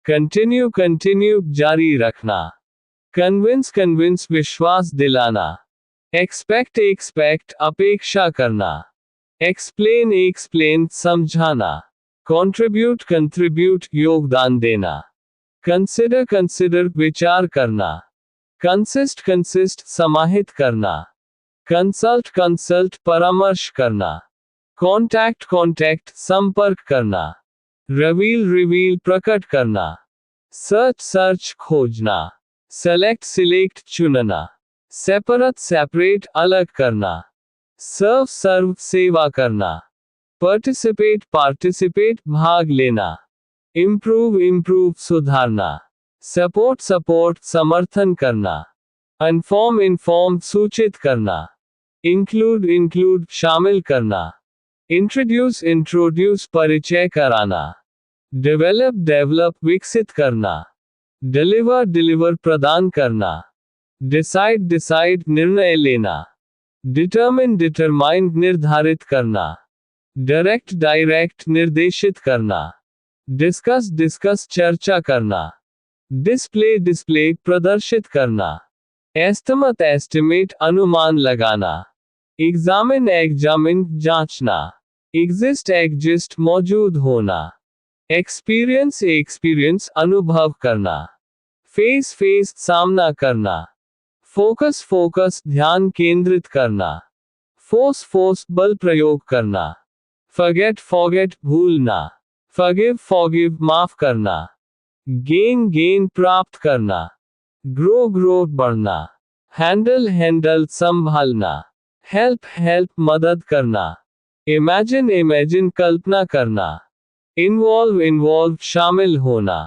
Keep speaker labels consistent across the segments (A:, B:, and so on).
A: Continue continue जारी रखना। Convince convince विश्वास दिलाना। एक्सपेक्ट एक्सपेक्ट अपेक्षा करना। एक्सप्लेन एक्सप्लेन समझाना। कंट्रीब्यूट कंट्रीब्यूट योगदान देना। कंसिडर कंसिडर विचार करना। कंसिस्ट कंसिस्ट समाहित करना। कंसल्ट कंसल्ट परामर्श करना। कॉन्टैक्ट कॉन्टैक्ट संपर्क करना। रिवील रिवील प्रकट करना। सर्च सर्च खोजना। सेलेक्ट सिलेक्ट चुनना। सेपरेट सेपरेट अलग करना। सर्व सर्व सेवा करना। पार्टिसिपेट पार्टिसिपेट भाग लेना। इम्प्रूव इम्प्रूव सुधारना। सपोर्ट सपोर्ट समर्थन करना। इन्फॉर्म इन्फॉर्म सूचित करना। इंक्लूड इंक्लूड शामिल करना। इंट्रोड्यूस इंट्रोड्यूस परिचय कराना। डेवलप डेवलप विकसित करना। डिलीवर डिलीवर प्रदान करना। डिसाइड डिसाइड निर्णय लेना। डिटरमिन डिटरमाइन निर्धारित करना। डायरेक्ट डायरेक्ट निर्देशित करना। डिस्कस डिस्कस चर्चा करना। डिस्प्ले डिस्प्ले प्रदर्शित करना। एस्टिमेट एस्टिमेट अनुमान लगाना। एग्जामिन एग्जामिन जांचना। एग्जिस्ट एग्जिस्ट मौजूद होना। एक्सपीरियंस एक्सपीरियंस अनुभव करना। फेस फेस सामना करना। फोकस फोकस ध्यान केंद्रित करना। फोर्स फोर्स बल प्रयोग करना। फॉरगेट फॉरगेट भूलना। फॉरगिव फॉरगिव माफ करना। गेन गेन प्राप्त करना। ग्रो ग्रो बढ़ना। हैंडल हैंडल संभालना। हेल्प हेल्प मदद करना। इमेजिन इमेजिन कल्पना करना। इन्वॉल्व इन्वॉल्व शामिल होना।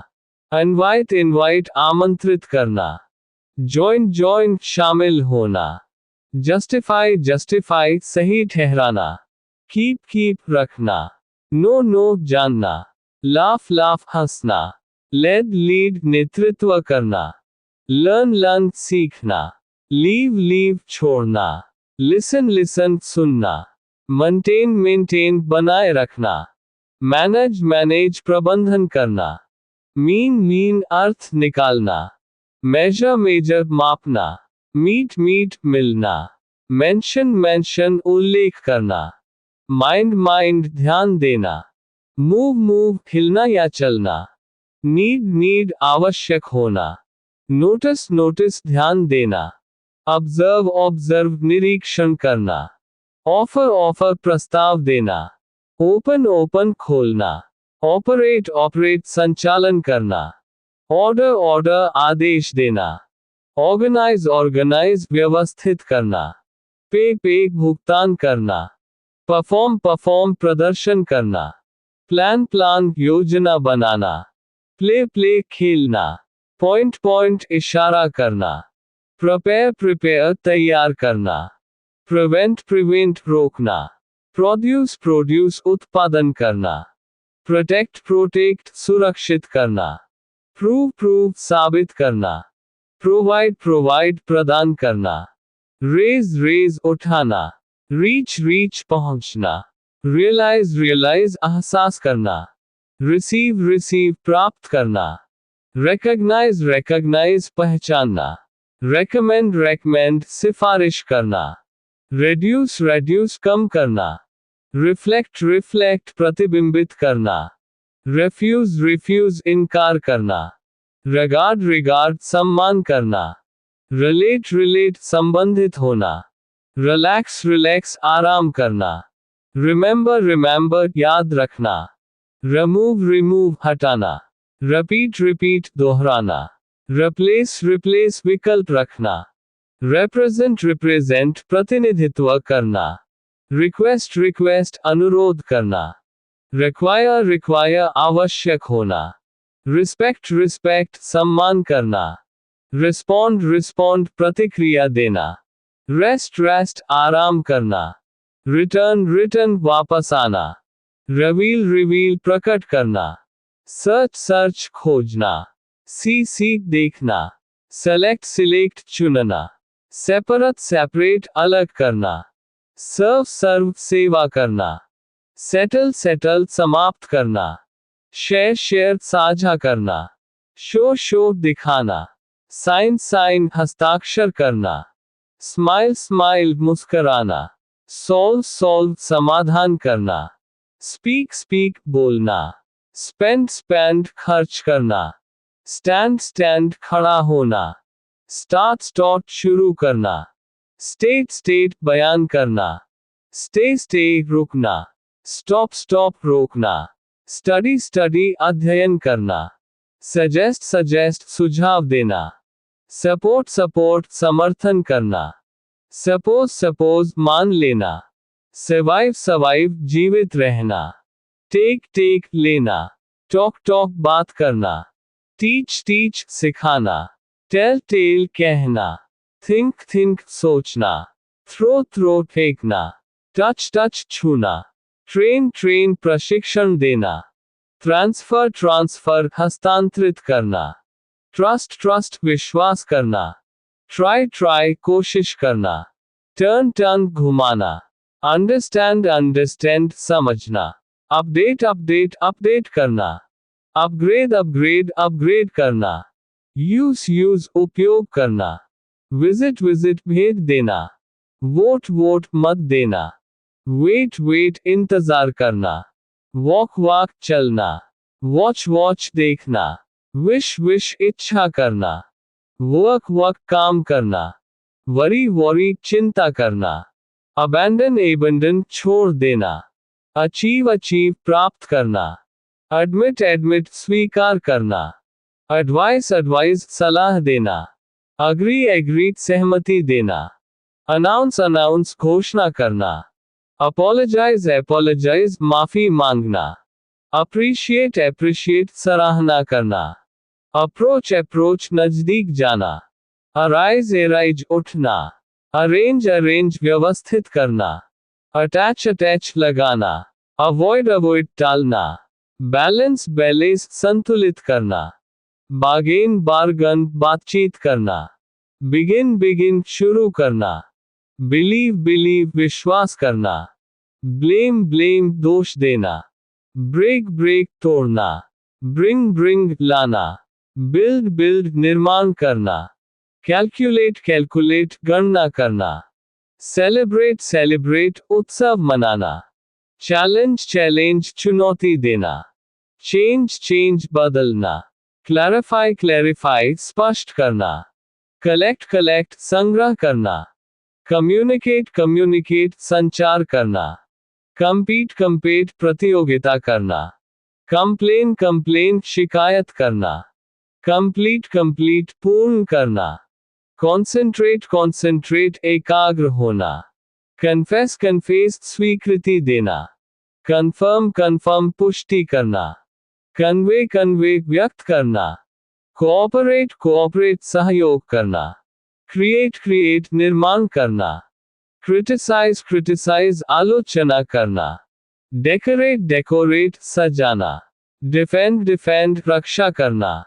A: इनवाइट इनवाइट आमंत्रित करना। जॉइन जॉइन शामिल होना। जस्टिफाई जस्टिफाई सही ठहराना। कीप कीप रखना। नो नो जानना। लाफ लाफ हंसना। लेड लीड नेतृत्व करना। लर्न लर्न सीखना। लीव लीव छोड़ना। लिसन लिसन सुनना। मेंटेन मेंटेन बनाए रखना। मैनेज मैनेज प्रबंधन करना। मीन मीन अर्थ निकालना। मेजर मेजर मापना। मीट मीट मिलना। मेंशन मेंशन उल्लेख करना। माइंड माइंड ध्यान देना। मूव मूव हिलना या चलना। नीड नीड आवश्यक होना। नोटिस नोटिस ध्यान देना। ऑब्जर्व ऑब्जर्व निरीक्षण करना। ऑफर ऑफर प्रस्ताव देना। ओपन ओपन खोलना। ऑपरेट ऑपरेट संचालन करना। ऑर्डर ऑर्डर आदेश देना। ऑर्गेनाइज ऑर्गेनाइज व्यवस्थित करना। पे पे भुगतान करना। परफॉर्म परफॉर्म प्रदर्शन करना। प्लान प्लान योजना बनाना। प्ले प्ले खेलना। पॉइंट पॉइंट इशारा करना। प्रिपेयर प्रिपेयर तैयार करना। प्रिवेंट प्रिवेंट रोकना। प्रोड्यूस प्रोड्यूस उत्पादन करना। प्रोटेक्ट प्रोटेक्ट सुरक्षित करना। प्रूव प्रूव साबित करना। प्रोवाइड प्रोवाइड प्रदान करना। रेज रेज उठाना। रीच रीच पहुंचना। रियलाइज रियलाइज एहसास करना। रिसीव रिसीव प्राप्त करना। रिकॉग्नाइज रिकॉग्नाइज पहचानना। रेकमेंड रेकमेंड सिफारिश करना। रेड्यूस रेड्यूस कम करना। रिफ्लेक्ट रिफ्लेक्ट प्रतिबिंबित करना। रिफ्यूज रिफ्यूज इनकार करना। रिगार्ड रिगार्ड सम्मान करना। रिलेट रिलेट संबंधित होना। रिलैक्स रिलैक्स आराम करना। रिमेंबर रिमेंबर याद रखना। रिमूव रिमूव हटाना। रिपीट रिपीट दोहराना। रिप्लेस रिप्लेस विकल्प रखना। रिप्रेजेंट रिप्रेजेंट प्रतिनिधित्व करना। रिक्वेस्ट रिक्वेस्ट अनुरोध करना। रिक्वायर रिक्वायर आवश्यक होना। रिस्पेक्ट रिस्पेक्ट सम्मान करना। रिस्पॉन्ड रिस्पॉन्ड प्रतिक्रिया देना। रेस्ट रेस्ट आराम करना। रिटर्न रिटर्न वापस आना। रिवील रिवील प्रकट करना। सर्च सर्च खोजना। सी देखना। सेलेक्ट सिलेक्ट चुनना। सेपरेट सेपरेट अलग करना। सर्व सर्व सेवा करना। सेटल सेटल समाप्त करना। शेयर शेयर साझा करना। शो दिखाना, साइन हस्ताक्षर करना, स्माइल मुस्कराना, सॉल्व समाधान करना, स्पीक बोलना, स्पेंड खर्च करना, स्टैंड खड़ा होना, स्टार्ट शुरू करना, स्टेट बयान करना, स्टे रुकना, स्टॉप रोकना, स्टडी अध्ययन करना, सजेस्ट सुझाव देना, सपोर्ट समर्थन करना, सपोज मान लेना, सर्वाइव जीवित रहना, टेक लेना, टॉक बात करना, टीच सिखाना, टेल कहना, थिंक सोचना, थ्रो फेंकना, टच छूना, ट्रेन प्रशिक्षण देना, ट्रांसफर हस्तांतरित करना, ट्रस्ट विश्वास करना, ट्राई कोशिश करना, टर्न घुमाना, अंडरस्टैंड समझना, अपडेट करना, अपग्रेड करना, यूज उपयोग करना, विजिट भेज देना, वोट मत देना, वेट इंतजार करना, वॉक चलना, वॉच देखना, विश इच्छा करना, वर्क काम करना, वरी चिंता करना, अबैंडन छोड़ देना, अचीव प्राप्त करना, एडमिट स्वीकार करना, एडवाइस सलाह देना, अग्री सहमति देना, अनाउंस घोषणा करना, अपोलोजाइज माफी मांगना, अप्रिशिएट सराहना करना, अप्रोच नजदीक जाना, अराइज उठना, अरेंज व्यवस्थित करना, अटैच लगाना, अवॉइड टालना, बैलेंस संतुलित करना, बार्गन बातचीत करना, बिगिन शुरू करना, बिलीव विश्वास करना, ब्लेम दोष देना, ब्रेक तोड़ना, ब्रिंग लाना, बिल्ड निर्माण करना, कैलकुलेट गणना करना, सेलिब्रेट उत्सव मनाना, चैलेंज चुनौती देना, चेंज बदलना, क्लैरिफाई स्पष्ट करना, कलेक्ट संग्रह करना, कम्युनिकेट संचार करना, कम्पीट प्रतियोगिता करना, कंप्लेन शिकायत करना, कंप्लीट पूर्ण करना, कॉन्सेंट्रेट एकाग्र होना, कन्फेस स्वीकृति देना, कन्फर्म पुष्टि करना, कन्वे व्यक्त करना, कोऑपरेट सहयोग करना, क्रिएट निर्माण करना, क्रिटिसाइज आलोचना करना, डेकोरेट सजाना, डिफेंड रक्षा करना,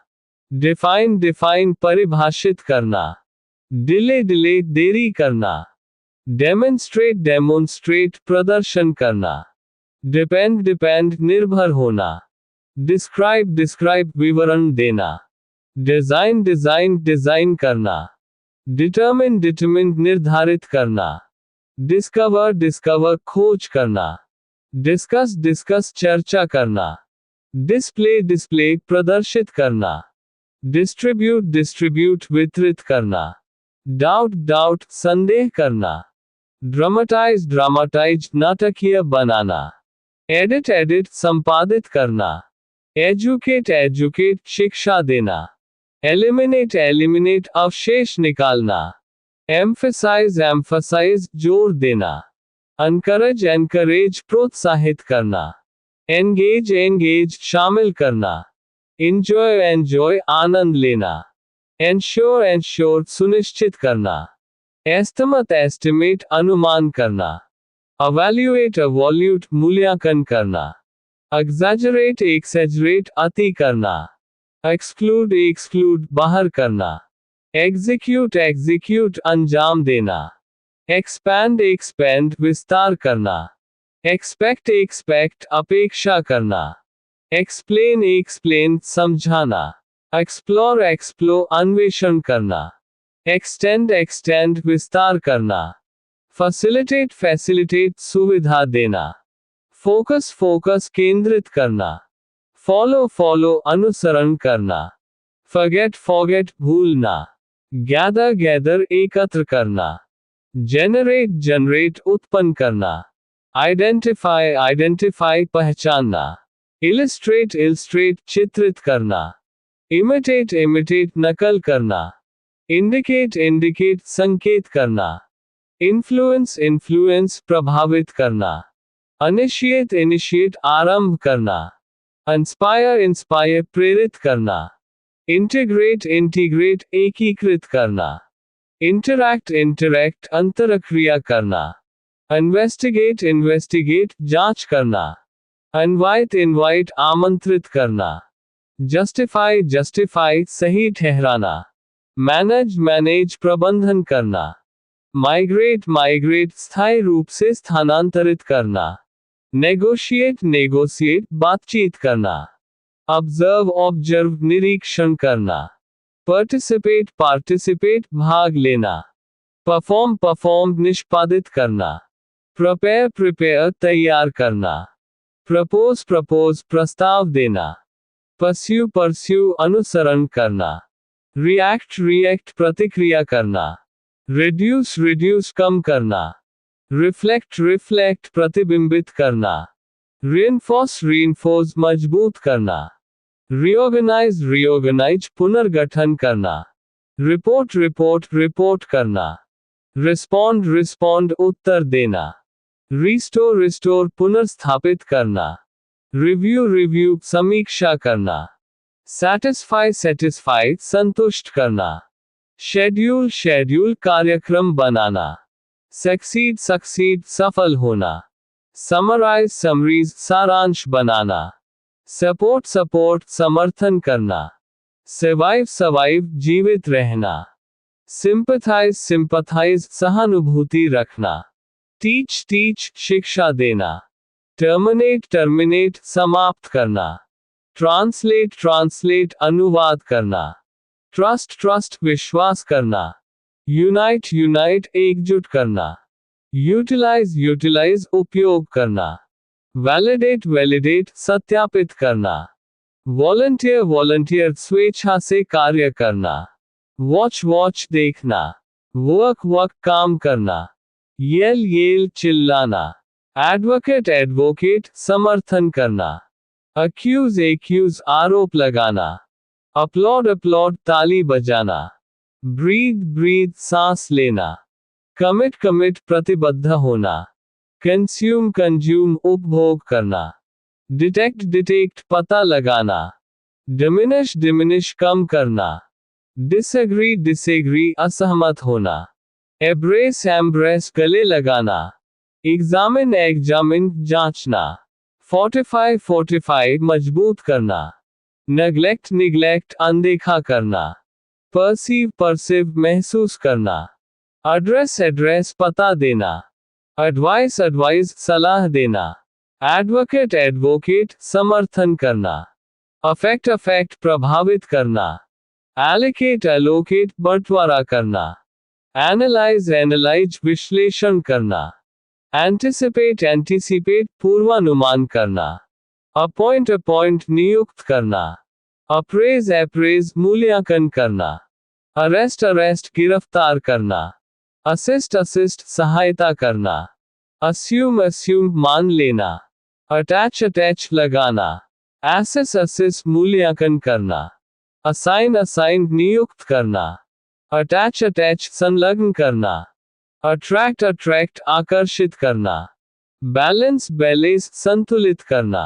A: डिफाइन परिभाषित करना, डिले देरी करना, डेमोन्स्ट्रेट प्रदर्शन करना, डिपेंड निर्भर होना, डिस्क्राइब विवरण देना, डिजाइन करना, डिटरमिन निर्धारित करना, डिस्कवर खोज करना, डिस्कस चर्चा करना, डिस्प्ले प्रदर्शित करना, डिस्ट्रीब्यूट वितरित करना, डाउट संदेह करना, ड्रामाटाइज नाटकीय बनाना, एडिट संपादित करना, एजुकेट शिक्षा देना, एलिमिनेट अवशेष निकालना, एम्फसाइज जोर देना, एनकरेज प्रोत्साहित करना, एंगेज शामिल करना, एंजॉय आनंद लेना, एंश्योर सुनिश्चित करना, एस्टिमेट अनुमान करना, अवॉल्यूट मूल्यांकन करना, एक्सैजरेट अति करना, एक्सक्लूड बाहर करना, एग्जीक्यूट अंजाम देना, एक्सपैंड विस्तार करना, एक्सपेक्ट अपेक्षा करना, एक्सप्लेन समझाना, एक्सप्लोर एक्सप्लो अन्वेषण करना, एक्सटेंड एक्सटेंड विस्तार करना, फैसिलिटेट फैसिलिटेट सुविधा देना, फोकस फोकस केंद्रित करना, फॉलो फॉलो अनुसरण करना, फॉरगेट फॉरगेट भूलना, गैदर गैदर एकत्र करना, जेनरेट जनरेट उत्पन्न करना, आइडेंटिफाई आइडेंटिफाई पहचानना, इलिस्ट्रेट इलिस्ट्रेट चित्रित करना, इमिटेट इमिटेट नकल करना, इंडिकेट इंडिकेट संकेत करना, इन्फ्लुएंस इन्फ्लुएंस प्रभावित करना, इनिशिएट इनिशिएट आरंभ करना, इंस्पायर इंस्पायर प्रेरित करना, इंटीग्रेट इंटीग्रेट एकीकृत करना, इंटरैक्ट इंटरैक्ट अंतरक्रिया करना, इन्वेस्टिगेट इन्वेस्टिगेट जांच करना, इनवाइट इनवाइट आमंत्रित करना, जस्टिफाई जस्टिफाई सही ठहराना, मैनेज मैनेज प्रबंधन करना, माइग्रेट माइग्रेट स्थायी रूप से स्थानांतरित करना, नेगोशिएट नेगोशिएट बातचीत करना, ऑब्जर्व ऑब्जर्व निरीक्षण करना, पार्टिसिपेट पार्टिसिपेट भाग लेना, परफॉर्म परफॉर्म निष्पादित करना, प्रिपेयर प्रिपेयर तैयार करना, प्रपोज प्रपोज प्रस्ताव देना, परस्यू परस्यू अनुसरण करना, रिएक्ट रिएक्ट प्रतिक्रिया करना, रिड्यूस रिड्यूस कम करना, रिफ्लेक्ट रिफ्लेक्ट प्रतिबिंबित करना, रीइंफोर्स रीइंफोर्स मजबूत करना, रीऑर्गेनाइज रीऑर्गेनाइज पुनर्गठन करना, रिपोर्ट रिपोर्ट रिपोर्ट करना, रिस्पॉन्ड रिस्पॉन्ड उत्तर देना, रिस्टोर रिस्टोर पुनर्स्थापित करना, रिव्यू रिव्यू समीक्षा करना, सैटिस्फाई सैटिस्फाई संतुष्ट करना, शेड्यूल शेड्यूल कार्यक्रम बनाना, सक्सीड सक्सीड सफल होना, समराइज समरीज सारांश बनाना, सपोर्ट सपोर्ट समर्थन करना, सर्वाइव सर्वाइव जीवित रहना, सिंपथाइज सिंपथाइज सहानुभूति रखना, टीच टीच शिक्षा देना, टर्मिनेट टर्मिनेट समाप्त करना, ट्रांसलेट ट्रांसलेट अनुवाद करना, ट्रस्ट ट्रस्ट विश्वास करना, यूनाइट यूनाइट एकजुट करना, यूटिलाइज यूटिलाइज उपयोग करना, वैलिडेट वैलिडेट सत्यापित करना, वॉलंटियर वॉलंटियर स्वेच्छा से कार्य करना, वॉच वॉच देखना, वर्क वर्क काम करना, येल येल चिल्लाना, एडवोकेट एडवोकेट समर्थन करना, अक्यूज एक्यूज आरोप लगाना, अपलॉड अपलॉड ताली बजाना, ब्रीथ ब्रीथ सांस लेना, कमिट कमिट प्रतिबद्ध होना, कंज्यूम कंज्यूम उपभोग करना, डिटेक्ट डिटेक्ट पता लगाना, डिमिनिश डिमिनिश कम करना, डिसएग्री डिसएग्री असहमत होना, एब्रेस एम्ब्रेस गले लगाना, एग्जामिन एग्जामिन जांचना, फोर्टिफाई फोर्टिफाई मजबूत करना, नेग्लेक्ट निग्लेक्ट अनदेखा करना, परसीव परसिव महसूस करना, एड्रेस एड्रेस पता देना, एडवाइस एडवाइस सलाह देना, एडवोकेट एडवोकेट समर्थन करना, अफेक्ट अफेक्ट प्रभावित करना, एलोकेट एलोकेट बंटवारा करना, एनालाइज एनालाइज विश्लेषण करना, एंटिसिपेट एंटिसिपेट पूर्वानुमान करना, अपॉइंट अपॉइंट नियुक्त करना, अप्रेज अप्रेज मूल्यांकन करना, अरेस्ट अरेस्ट गिरफ्तार करना, असिस्ट असिस्ट सहायता करना, अस्यूम अस्यूम मान लेना, अटैच अटैच लगाना, एसेस असिस मूल्यांकन करना, असाइन असाइन नियुक्त करना, अटैच अटैच संलग्न करना, अट्रैक्ट अट्रैक्ट आकर्षित करना, बैलेंस बैलेंस संतुलित करना,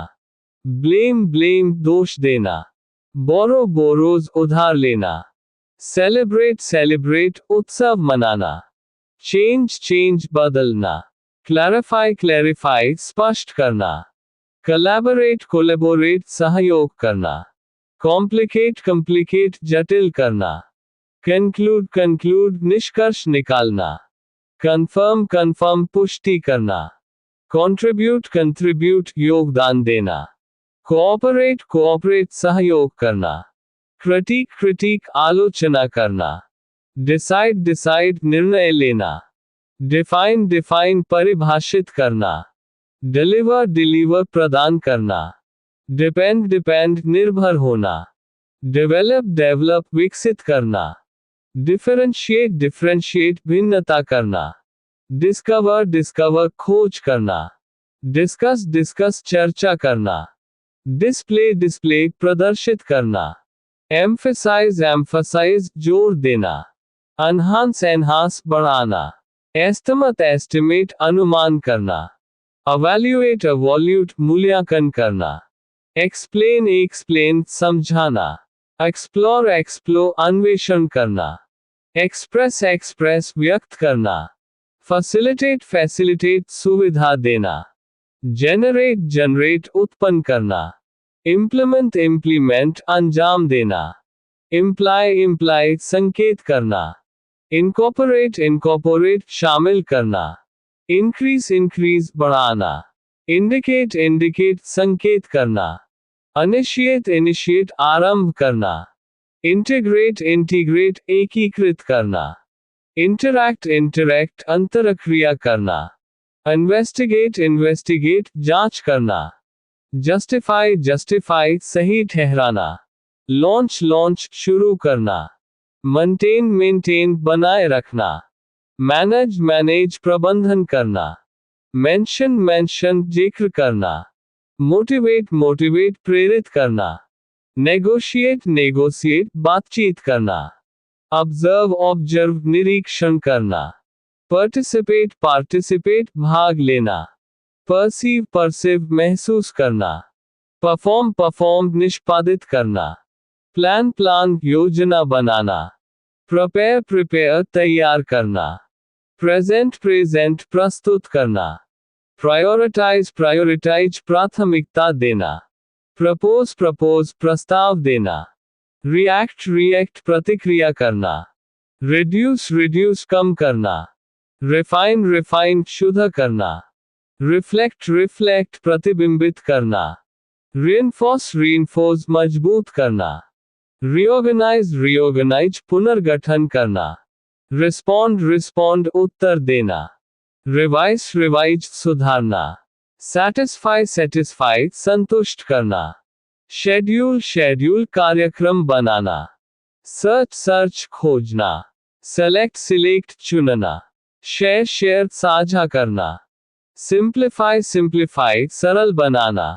A: ब्लेम ब्लेम दोष देना, बोरो बोरोज उधार लेना, सेलिब्रेट सेलिब्रेट उत्सव मनाना, चेंज चेंज बदलना, क्लैरिफाई क्लैरिफाई स्पष्ट करना, कोलैबोरेट कोलैबोरेट सहयोग करना, कॉम्प्लिकेट कॉम्प्लिकेट जटिल करना, कंक्लूड कंक्लूड निष्कर्ष निकालना, कंफर्म कंफर्म पुष्टि करना, कंट्रीब्यूट कंट्रीब्यूट योगदान देना, कोऑपरेट कोऑपरेट सहयोग करना, क्रिटिक आलोचना करना। डिसाइड निर्णय लेना। डिफाइन परिभाषित करना। डिलीवर प्रदान करना। डिपेंड निर्भर होना। डेवलप विकसित करना। डिफरेंशिएट भिन्नता करना। डिस्कवर खोज करना। डिस्कस चर्चा करना। डिस्प्ले प्रदर्शित करना। एम्फसाइज जोर देना। एनहांस बढ़ाना। एस्टिमेट अनुमान करना। अवॉल्यूट मूल्यांकन करना। एक्सप्लेन समझाना। एक्सप्लोर अन्वेषण करना। एक्सप्रेस व्यक्त करना। फैसिलिटेट सुविधा देना। जनरेट उत्पन्न करना। इम्प्लीमेंट अंजाम देना। इम्प्लाई संकेत करना। इनकॉर्पोरेट शामिल करना। इंक्रीज बढ़ाना। इंडिकेट संकेत करना। इनिशिएट आरंभ करना। इंटीग्रेट एकीकृत करना। इंटरैक्ट अंतरक्रिया करना। इन्वेस्टिगेट जांच करना। जस्टिफाई सही ठहराना। लॉन्च शुरू करना। मेंटेन बनाए रखना। मैनेज प्रबंधन करना। मेंशन जिक्र करना। मोटिवेट प्रेरित करना। नेगोशिएट बातचीत करना। ऑब्जर्व निरीक्षण करना। पार्टिसिपेट भाग लेना। परसीव महसूस करना। परफॉर्म निष्पादित करना। प्लान योजना बनाना। प्रिपेयर तैयार करना। प्रेजेंट प्रस्तुत करना। प्रायोरिटाइज प्राथमिकता देना। प्रपोज प्रस्ताव देना। रिएक्ट प्रतिक्रिया करना। रिड्यूस कम करना। रिफाइन शुद्ध करना। रिफ्लेक्ट प्रतिबिंबित करना। रीइंफोर्स मजबूत करना। रिओर्गनाइज पुनर्गठन करना। रिस्पॉन्ड उत्तर देना। रिवाइज सुधारना। सेटिस्फाई संतुष्ट करना। शेड्यूल कार्यक्रम बनाना। सर्च खोजना। सिलेक्ट चुनना। शेयर साझा करना। सिंप्लीफाई सरल बनाना।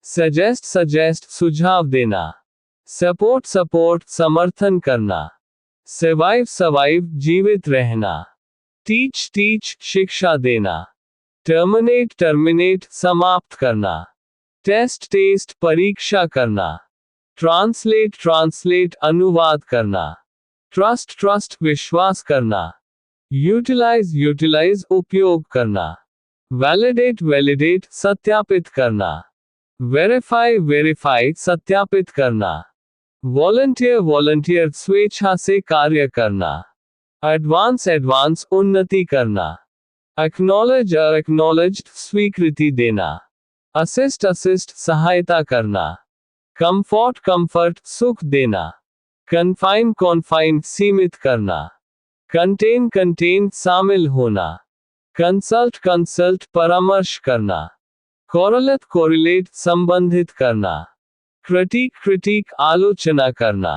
A: सजेस्ट सुझाव देना। सपोर्ट समर्थन करना। सर्वाइव जीवित रहना। टीच शिक्षा देना। टर्मिनेट समाप्त करना। टेस्ट परीक्षा करना। ट्रांसलेट अनुवाद करना। ट्रस्ट विश्वास करना। यूटिलाइज उपयोग करना। वैलिडेट सत्यापित करना। वेरीफाई सत्यापित करना। वॉलंटियर स्वेच्छा से कार्य करना। एडवांस उन्नति करना। एक्नॉलेज स्वीकृति देना। असिस्ट सहायता करना। कंफर्ट सुख देना। कन्फाइन सीमित करना। कंटेन शामिल होना। कंसल्ट परामर्श करना। कोरिलेट संबंधित करना। क्रिटिक आलोचना करना।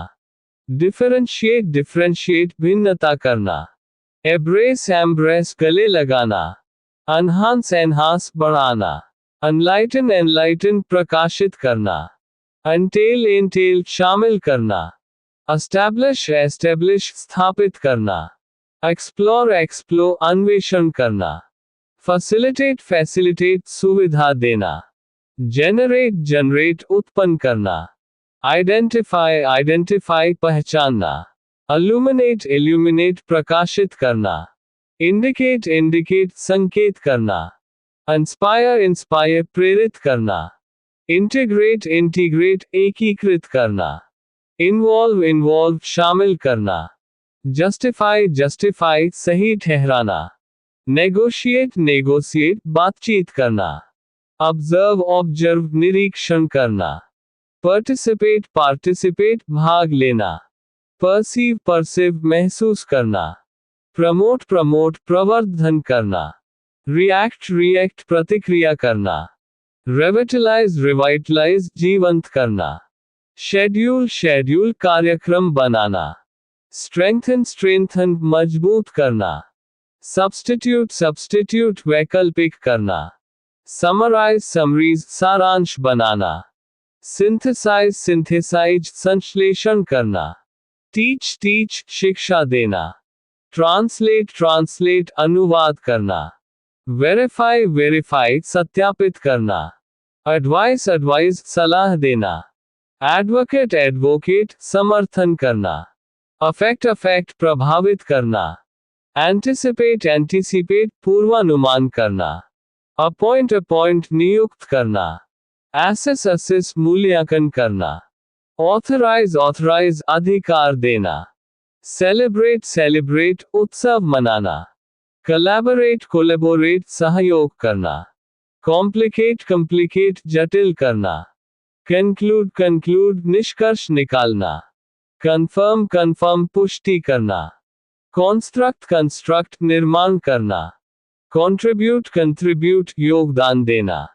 A: डिफरेंशिएट भिन्नता करना। एम्ब्रेस गले लगाना। एनहांस बढ़ाना। एनलाइटन प्रकाशित करना। एंटेल शामिल करना। एस्टैब्लिश स्थापित करना। एक्सप्लोर अन्वेषण करना। फैसिलिटेट सुविधा देना। जनरेट उत्पन्न करना। आइडेंटिफाई पहचानना। इल्यूमिनेट प्रकाशित करना। इंडिकेट संकेत करना। इंस्पायर प्रेरित करना। इंटीग्रेट एकीकृत करना। इन्वॉल्व शामिल करना। जस्टिफाई सही ठहराना। नेगोशिएट बातचीत करना। ऑब्जर्व निरीक्षण करना। participate participate भाग लेना, perceive perceive महसूस करना, promote promote प्रवर्धन करना, react react प्रतिक्रिया करना, revitalize revitalize जीवंत करना, schedule schedule कार्यक्रम बनाना, strengthen strengthen मजबूत करना, substitute substitute वैकल्पिक करना, summarize summarize सारांश बनाना, synthesize synthesize संश्लेषण करना, teach teach शिक्षा देना, translate translate अनुवाद करना, verify verify सत्यापित करना, advice advise सलाह देना, advocate advocate समर्थन करना, affect affect प्रभावित करना, anticipate anticipate पूर्वानुमान करना, appoint appoint नियुक्त करना, assess assess मूल्यांकन करना, authorize authorize अधिकार देना, celebrate celebrate उत्सव मनाना, collaborate collaborate सहयोग करना, complicate complicate जटिल करना, conclude conclude निष्कर्ष निकालना, confirm confirm पुष्टि करना, construct construct निर्माण करना, contribute contribute योगदान देना,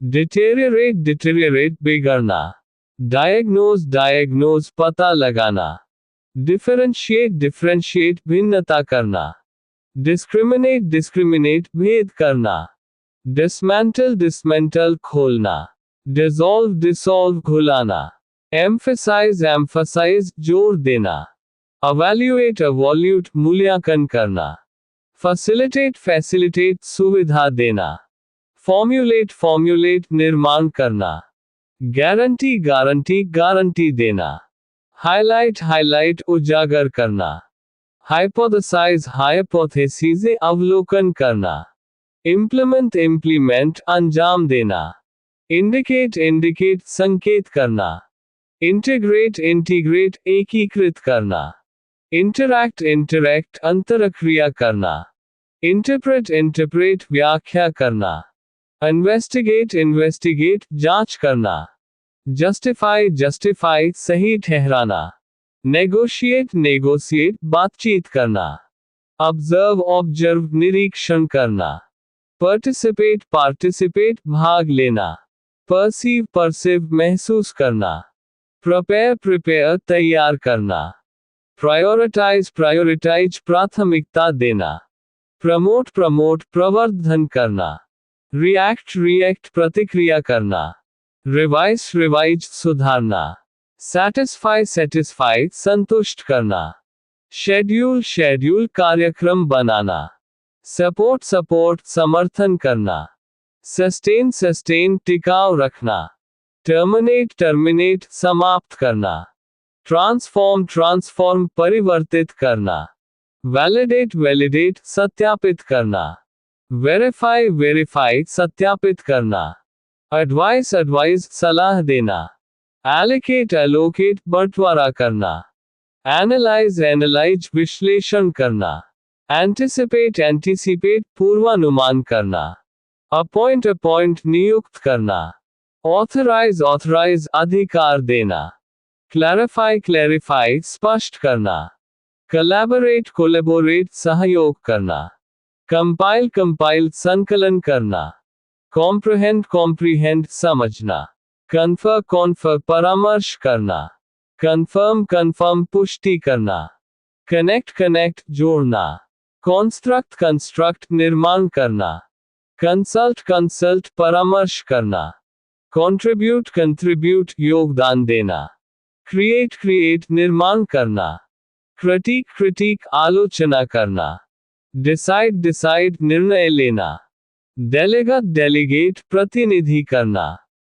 A: deteriorate deteriorate बिगड़ना, diagnose diagnose पता लगाना, differentiate differentiate भिन्नता करना, discriminate discriminate भेद करना, dismantle dismantle खोलना, dissolve dissolve घुलाना, emphasize emphasize जोर देना, evaluate evaluate मूल्यांकन करना, facilitate facilitate सुविधा देना, formulate formulate निर्माण करना, guarantee guarantee गारंटी देना, highlight highlight उजागर करना, hypothesize hypothesis अवलोकन करना, implement implement अंजाम देना, indicate indicate संकेत करना, integrate integrate एकीकृत करना, interact interact अंतरक्रिया करना, interpret interpret व्याख्या करना, investigate investigate जांच करना, justify justify सही ठहराना, negotiate negotiate बातचीत करना, observe observe निरीक्षण करना, participate participate भाग लेना, perceive perceive महसूस करना, prepare prepare तैयार करना, prioritize prioritize प्राथमिकता देना, promote promote प्रवर्धन करना, react react प्रतिक्रिया करना, revise revise सुधारना, satisfy satisfy संतुष्ट करना, schedule schedule कार्यक्रम बनाना, support support समर्थन करना, sustain sustain टिकाव रखना, terminate terminate समाप्त करना, transform transform परिवर्तित करना, validate validate सत्यापित करना, verify verify सत्यापित करना, advice advise सलाह देना, allocate allocate बंटवारा करना, analyze analyze विश्लेषण करना, anticipate anticipate पूर्वानुमान करना, appoint appoint नियुक्त करना, authorize authorize अधिकार देना, clarify clarify स्पष्ट करना, collaborate collaborate सहयोग करना, compile compile संकलन करना, comprehend comprehend समझना, confer confer परामर्श करना, confirm confirm पुष्टि करना, connect connect जोड़ना, construct construct निर्माण करना, consult consult परामर्श करना, contribute contribute योगदान देना, create create निर्माण करना, critique critique आलोचना करना, decide decide निर्णय लेना, delegate delegate प्रतिनिधि करना,